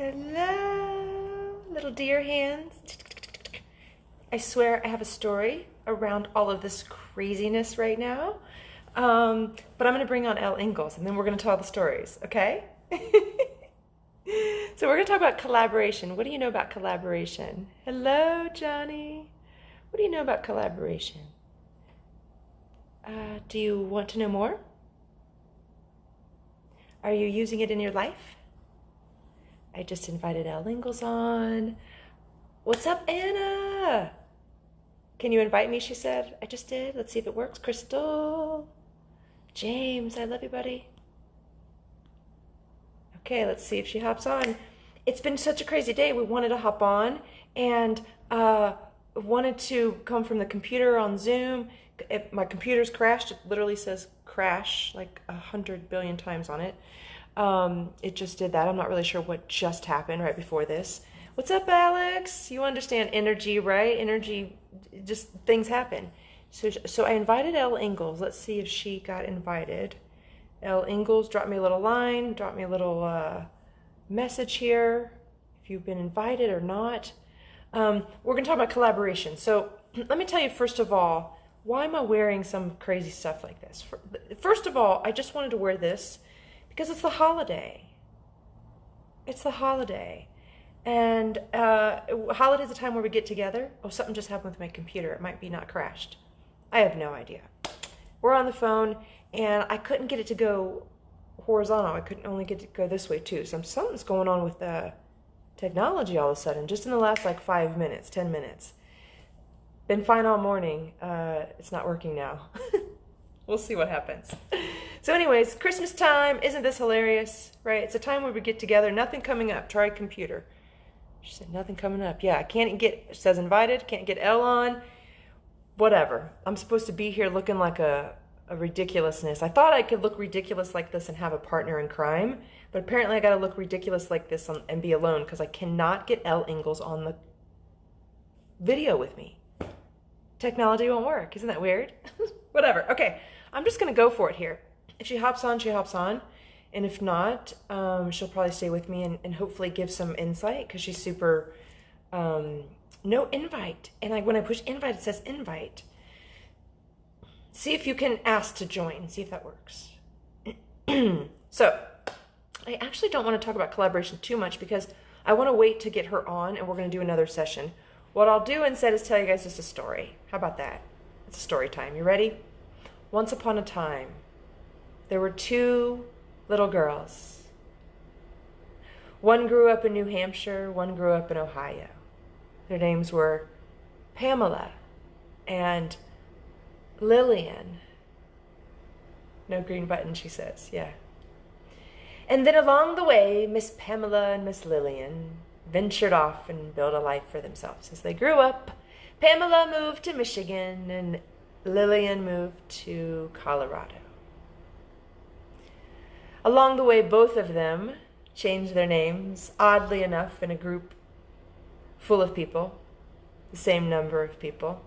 Hello, little deer hands. I swear I have a story around all of this craziness right now. But I'm going to bring on Elle Ingalls and then we're going to tell the stories, okay? So we're going to talk about collaboration. What do you know about collaboration? Hello, Johnny. What do you know about collaboration? Do you want to know more? Are you using it in your life? I just invited Elle Ingalls on. What's up, Anna? Can you invite me, she said. I just did. Let's see if it works. Crystal. James, I love you, buddy. Okay, let's see if she hops on. It's been such a crazy day. We wanted to hop on and wanted to come from the computer on Zoom. My computer's crashed. It literally says crash like 100 billion times on it. It just did that. I'm not really sure what just happened right before this. What's up, Alex? You understand energy, right? Energy, just things happen. So I invited Elle Ingalls. Let's see if she got invited. Elle Ingalls, drop me a little line, drop me a little message here, if you've been invited or not. We're going to talk about collaboration. So let me tell you, first of all, why am I wearing some crazy stuff like this? First of all, I just wanted to wear this because it's the holiday. It's the holiday. And holiday's a time where we get together. Oh, something just happened with my computer. It might be not crashed. I have no idea. We're on the phone, and I couldn't get it to go horizontal. I couldn't only get it to go this way, too. So something's going on with the technology all of a sudden, just in the last, 5 minutes, 10 minutes. Been fine all morning. It's not working now. We'll see what happens. So anyways, Christmas time. Isn't this hilarious, right? It's a time where we get together. Nothing coming up. Try computer. She said, nothing coming up. Yeah, I can't get, it says invited. Can't get Elle on. Whatever. I'm supposed to be here looking like a ridiculousness. I thought I could look ridiculous like this and have a partner in crime. But apparently I got to look ridiculous like this and be alone because I cannot get Elle Ingalls on the video with me. Technology won't work. Isn't that weird? Whatever. Okay. I'm just going to go for it here. If she hops on, she hops on. And if not, she'll probably stay with me and hopefully give some insight because she's super, no invite. And when I push invite, it says invite. See if you can ask to join. See if that works. So I actually don't want to talk about collaboration too much because I want to wait to get her on and we're going to do another session. What I'll do instead is tell you guys just a story. How about that? It's a story time. You ready? Once upon a time, there were two little girls. One grew up in New Hampshire, one grew up in Ohio. Their names were Pamela and Lillian. No green button, she says, yeah. And then along the way, Miss Pamela and Miss Lillian ventured off and built a life for themselves. As they grew up, Pamela moved to Michigan and Lillian moved to Colorado. Along the way, both of them changed their names, oddly enough, in a group full of people, the same number of people.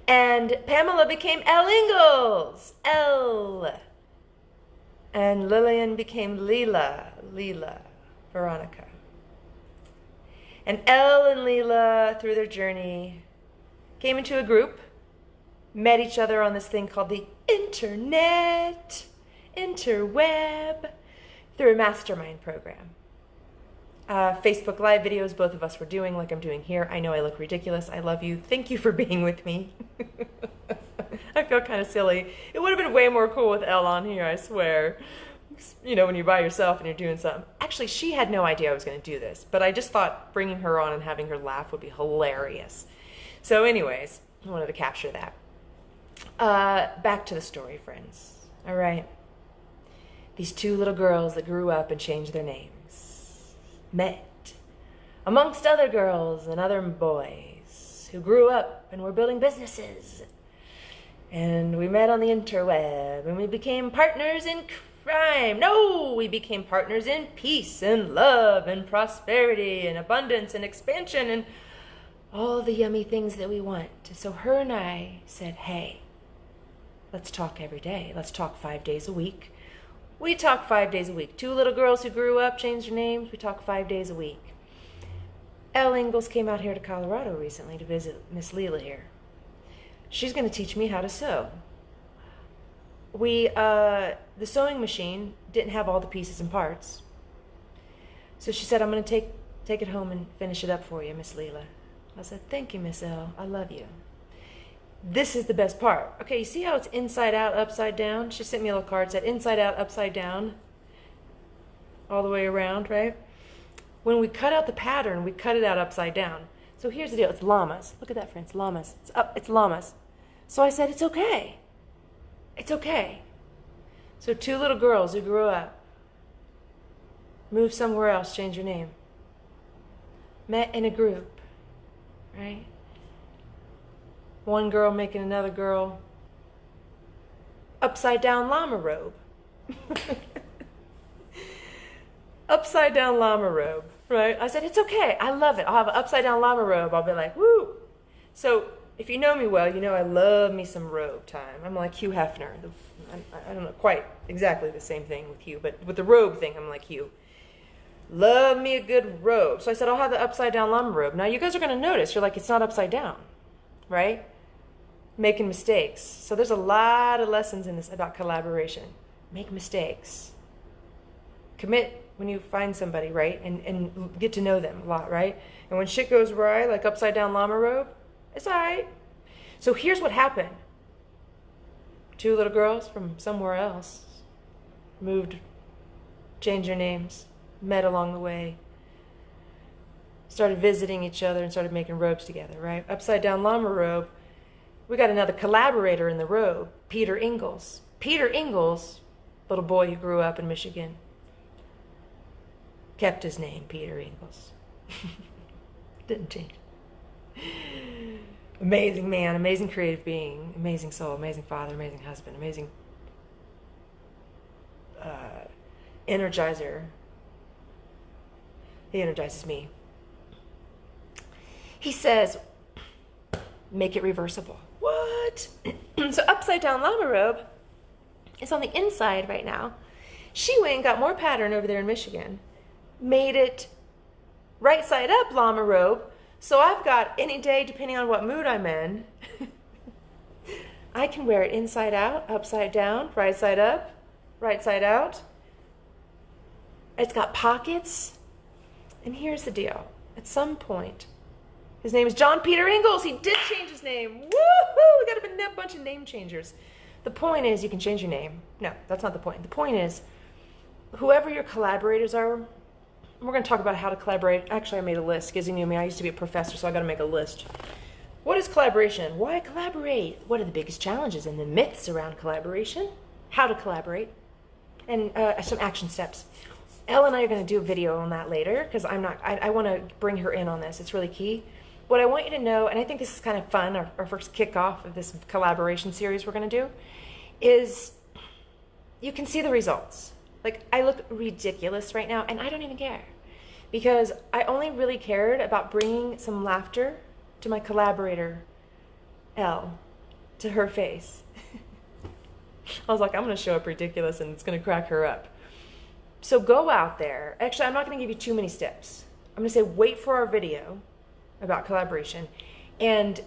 And Pamela became Elle Ingalls, Elle. And Lillian became Leela, Veronica. And Elle and Leela, through their journey, came into a group, met each other on this thing called the interweb, through a mastermind program. Facebook Live videos both of us were doing like I'm doing here. I know I look ridiculous. I love you. Thank you for being with me. I feel kind of silly. It would have been way more cool with Elle on here, I swear. You know, when you're by yourself and you're doing something. Actually, she had no idea I was going to do this, but I just thought bringing her on and having her laugh would be hilarious. So anyways, I wanted to capture that. Back to the story, friends. All right. These two little girls that grew up and changed their names met amongst other girls and other boys who grew up and were building businesses. And we met on the interweb and we became partners in crime. No, we became partners in peace and love and prosperity and abundance and expansion and all the yummy things that we want. So her and I said, hey, let's talk every day. Let's talk 5 days a week. We talk 5 days a week. 2 little girls who grew up, changed their names. We talk 5 days a week. Elle Ingalls came out here to Colorado recently to visit Miss Leela here. She's going to teach me how to sew. The sewing machine didn't have all the pieces and parts. So she said, I'm going to take it home and finish it up for you, Miss Leela. I said, thank you, Miss Elle. I love you. This is the best part. Okay, you see how it's inside out, upside down? She sent me a little card, said inside out, upside down, all the way around, right? When we cut out the pattern, we cut it out upside down. So here's the deal. It's llamas. Look at that, friends. Llamas. It's llamas. So I said, it's okay. It's okay. So 2 little girls who grew up, moved somewhere else, changed your name, met in a group, right? One girl making another girl upside down llama robe. Upside down llama robe, right? I said, it's okay. I love it. I'll have an upside down llama robe. I'll be like, woo. So if you know me well, you know I love me some robe time. I'm like Hugh Hefner. I don't know quite exactly the same thing with Hugh, but with the robe thing, I'm like Hugh. Love me a good robe. So I said, I'll have the upside down llama robe. Now you guys are going to notice, you're like, it's not upside down, right? Making mistakes. So there's a lot of lessons in this about collaboration. Make mistakes. Commit when you find somebody, right? And get to know them a lot, right? And when shit goes awry, like upside down llama robe, it's all right. So here's what happened. 2 little girls from somewhere else moved, changed their names, met along the way, started visiting each other and started making robes together, right? Upside down llama robe. We got another collaborator in the robe, Peter Ingalls. Peter Ingalls, little boy who grew up in Michigan, kept his name, Peter Ingalls. Didn't change. Amazing man, amazing creative being, amazing soul, amazing father, amazing husband, amazing energizer. He energizes me. He says, make it reversible. What? So upside down llama robe is on the inside right now. She went and got more pattern over there in Michigan, made it right side up llama robe. So I've got any day, depending on what mood I'm in, I can wear it inside out, upside down, right side up, right side out. It's got pockets. And here's the deal. At some point, his name is John Peter Ingalls. He did change his name. Woohoo! We got a bunch of name changers. The point is you can change your name. No, that's not the point. The point is whoever your collaborators are, we're going to talk about how to collaborate. Actually, I made a list because you knew me. I used to be a professor, so I got to make a list. What is collaboration? Why collaborate? What are the biggest challenges and the myths around collaboration? How to collaborate? And some action steps. Elle and I are going to do a video on that later because I want to bring her in on this. It's really key. What I want you to know, and I think this is kind of fun, our first kickoff of this collaboration series we're going to do, is you can see the results. Like, I look ridiculous right now, and I don't even care. Because I only really cared about bringing some laughter to my collaborator, Elle, to her face. I was like, I'm going to show up ridiculous, and it's going to crack her up. So go out there. Actually, I'm not going to give you too many steps. I'm going to say wait for our video about collaboration. And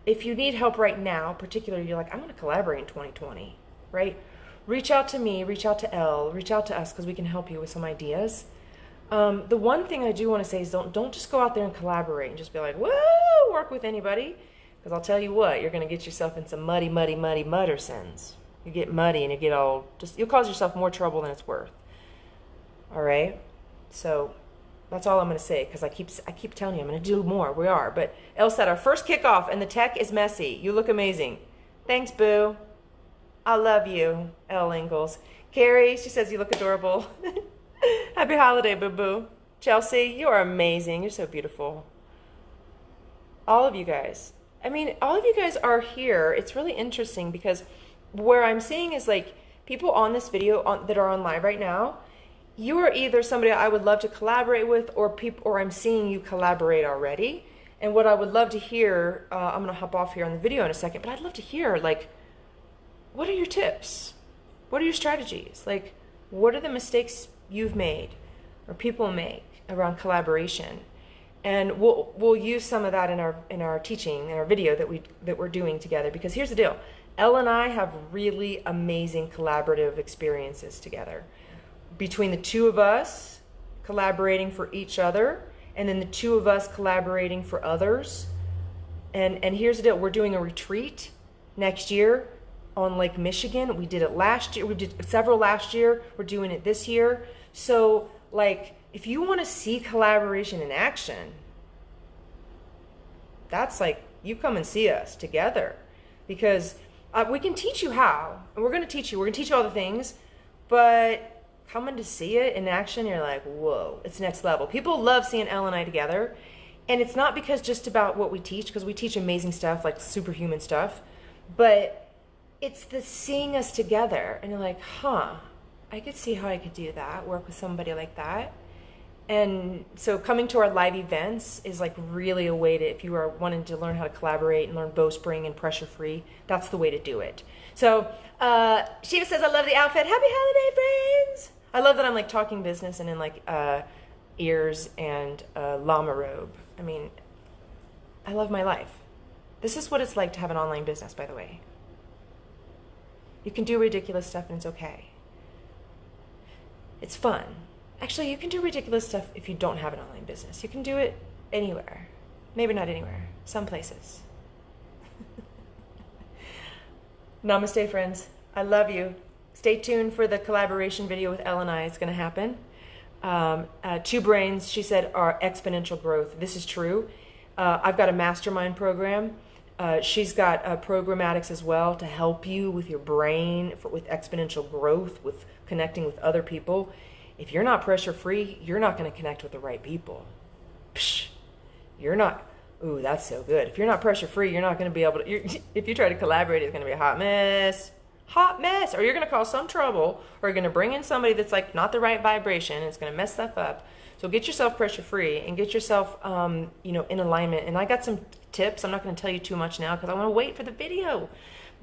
if you need help right now, particularly you're like, I want to collaborate in 2020, right? Reach out to me, reach out to Elle, reach out to us because we can help you with some ideas. The one thing I do want to say is don't just go out there and collaborate and just be like, whoa, work with anybody. Because I'll tell you what, you're going to get yourself in some muddy muddersons. You get muddy and you get all, you'll cause yourself more trouble than it's worth. All right? So that's all I'm going to say because I keep telling you I'm going to do more. We are. But Elle said our first kickoff and the tech is messy. You look amazing. Thanks, boo. I love you, Elle Ingalls. Carrie, she says you look adorable. Happy holiday, boo-boo. Chelsea, you are amazing. You're so beautiful. All of you guys. I mean, all of you guys are here. It's really interesting because where I'm seeing is like people on this video that are on live right now, you are either somebody I would love to collaborate with or I'm seeing you collaborate already. And what I would love to hear, I'm going to hop off here on the video in a second, but I'd love to hear, like, what are your tips? What are your strategies? Like, what are the mistakes you've made or people make around collaboration? And we'll use some of that in our teaching, in our video that we're doing together. Because here's the deal. Elle and I have really amazing collaborative experiences together. Between the two of us collaborating for each other, and then the two of us collaborating for others. And here's the deal. We're doing a retreat next year on Lake Michigan. We did it last year. We did several last year. We're doing it this year. So, like, if you want to see collaboration in action, that's like, you come and see us together, because we can teach you how, and we're going to teach you all the things, but coming to see it in action, you're like, whoa, it's next level. People love seeing Elle and I together, and it's not because just about what we teach, because we teach amazing stuff, like superhuman stuff, but it's the seeing us together, and you're like, huh, I could see how I could do that, work with somebody like that. And so coming to our live events is like really a way to, if you are wanting to learn how to collaborate and learn bowspring and pressure free, that's the way to do it. So Shiva says, I love the outfit. Happy holiday, friends. I love that I'm like talking business and in like ears and llama robe. I mean, I love my life. This is what it's like to have an online business, by the way. You can do ridiculous stuff and it's okay. It's fun. Actually, you can do ridiculous stuff if you don't have an online business. You can do it anywhere. Maybe not anywhere. Some places. Namaste, friends. I love you. Stay tuned for the collaboration video with Elle and I. It's going to happen. Two brains, she said, are exponential growth. This is true. I've got a mastermind program. She's got programmatics as well to help you with your brain, with exponential growth, with connecting with other people. If you're not pressure free, you're not going to connect with the right people. Psh, you're not. Ooh, that's so good. If you're not pressure free, you're not going to be able to. If you try to collaborate, it's going to be a hot mess. Hot mess. Or you're going to cause some trouble, or you're going to bring in somebody that's like not the right vibration, and it's going to mess stuff up. So get yourself pressure free and get yourself, in alignment. And I got some tips. I'm not going to tell you too much now because I want to wait for the video.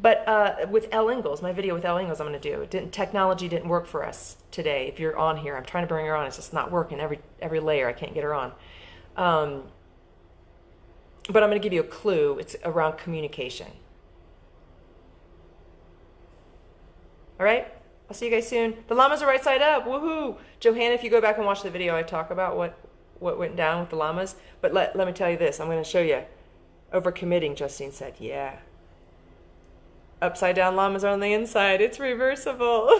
But with Ingalls, my video with Ingalls, I'm going to do. Technology didn't work for us today. If you're on here, I'm trying to bring her on. It's just not working. Every layer, I can't get her on. But I'm going to give you a clue. It's around communication. All right? I'll see you guys soon. The llamas are right side up. Woohoo! Johanna, if you go back and watch the video, I talk about what went down with the llamas. But let me tell you this. I'm going to show you. Overcommitting, Justine said. Yeah. Upside down llamas are on the inside. It's reversible.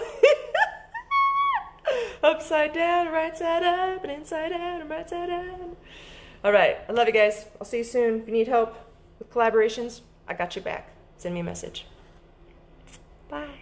Upside down, right side up, and inside out, and right side up. All right. I love you guys. I'll see you soon. If you need help with collaborations, I got your back. Send me a message. Bye.